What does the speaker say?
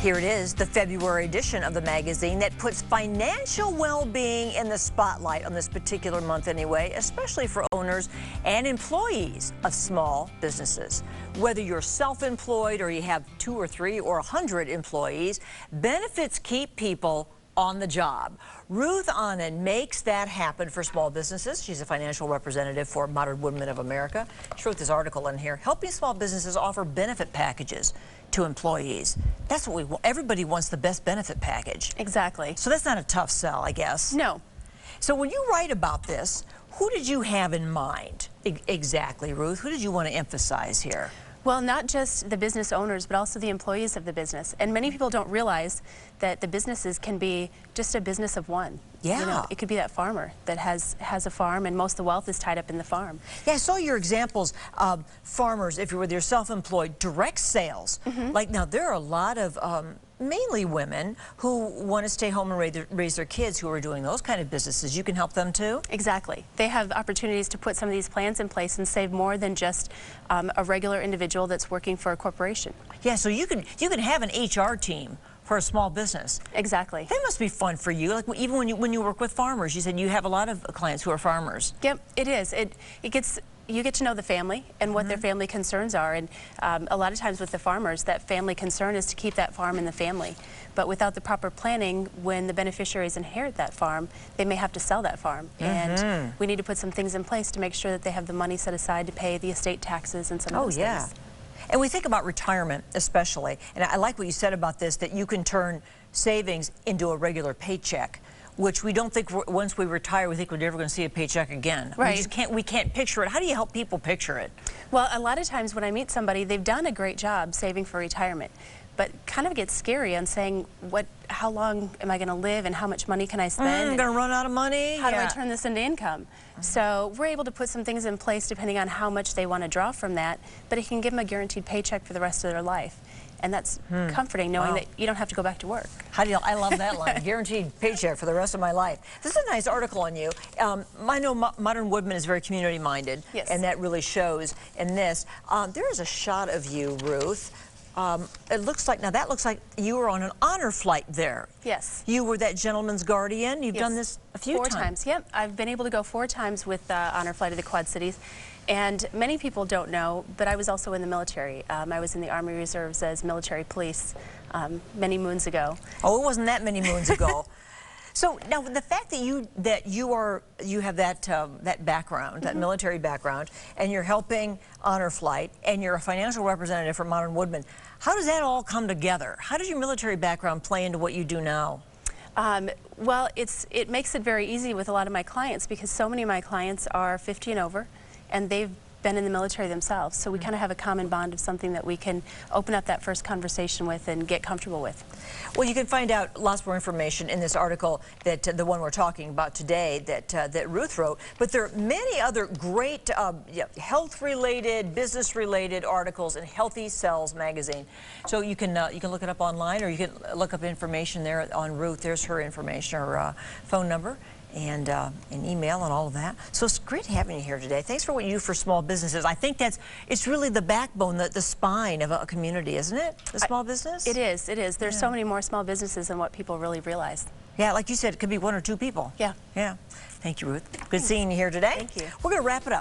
Here it is, the February edition of the magazine that puts financial well-being in the spotlight on this particular month anyway, especially for owners and employees of small businesses. Whether you're self-employed or you have 2 or 3 or 100 employees, benefits keep people on the job. Ruth Anand makes that happen for small businesses. She's a financial representative for Modern Woodmen of America. She wrote this article in here, helping small businesses offer benefit packages to employees. That's what we want. Everybody wants the best benefit package. Exactly. So that's not a tough sell, I guess. No. So when you write about this, who did you have in mind exactly, Ruth? Who did you want to emphasize here? Well, not just the business owners, but also the employees of the business. And many people don't realize that the businesses can be just a business of one. Yeah. You know, it could be that farmer that has a farm, and most of the wealth is tied up in the farm. Yeah, I saw your examples of farmers, if you're self-employed, direct sales. Like now, there are a lot of mainly women who want to stay home and raise their kids who are doing those kind of businesses. You can help them too? Exactly. They have opportunities to put some of these plans in place and save more than just a regular individual that's working for a corporation. Yeah, so you can have an HR team for a small business. Exactly. That must be fun for you. Like even when you work with farmers, you said you have a lot of clients who are farmers. Yep, it is. You get to know the family and what their family concerns are, and a lot of times with the farmers, that family concern is to keep that farm in the family. But without the proper planning, when the beneficiaries inherit that farm, they may have to sell that farm. And we need to put some things in place to make sure that they have the money set aside to pay the estate taxes and some of those things. And we think about retirement especially, and I like what you said about this, that you can turn savings into a regular paycheck, which we don't think once we retire, we think we're never going to see a paycheck again. Right. We can't picture it. How do you help people picture it? Well, a lot of times when I meet somebody, they've done a great job saving for retirement, but kind of gets scary on saying, how long am I going to live and how much money can I spend? I'm going to run out of money. How do I turn this into income? So we're able to put some things in place depending on how much they want to draw from that, but it can give them a guaranteed paycheck for the rest of their life. And that's comforting, knowing that you don't have to go back to work. I love that line, guaranteed paycheck for the rest of my life. This is a nice article on you. I know Modern Woodmen is very community-minded, and that really shows in this. There is a shot of you, Ruth. It looks like, now that looks like you were on an honor flight there. Yes. You were that gentleman's guardian. You've done this a few times. 4 times, yep. I've been able to go 4 times with honor flight of the Quad Cities. And many people don't know, but I was also in the military. I was in the Army Reserves as military police many moons ago. Oh, it wasn't that many moons ago. So now the fact that you have that background, that military background, and you're helping honor flight, and you're a financial representative for Modern Woodmen, how does that all come together? How does your military background play into what you do now? Well, it makes it very easy with a lot of my clients, because so many of my clients are 50 and over, and they've been in the military themselves. So we kind of have a common bond of something that we can open up that first conversation with and get comfortable with. Well, you can find out lots more information in this article, that the one we're talking about today, that Ruth wrote. But there are many other great health-related, business-related articles in Healthy Cells magazine. So you can look it up online, or you can look up information there on Ruth. There's her information, her phone number, and an email and all of that. So it's great having you here today. Thanks for what you do for small businesses. I think it's really the backbone, the spine of a community, isn't it? The small business? It is, it is. There's so many more small businesses than what people really realize. Yeah, like you said, it could be 1 or 2 people. Yeah. Yeah. Thank you, Ruth. Good seeing you here today. Thank you. We're going to wrap it up.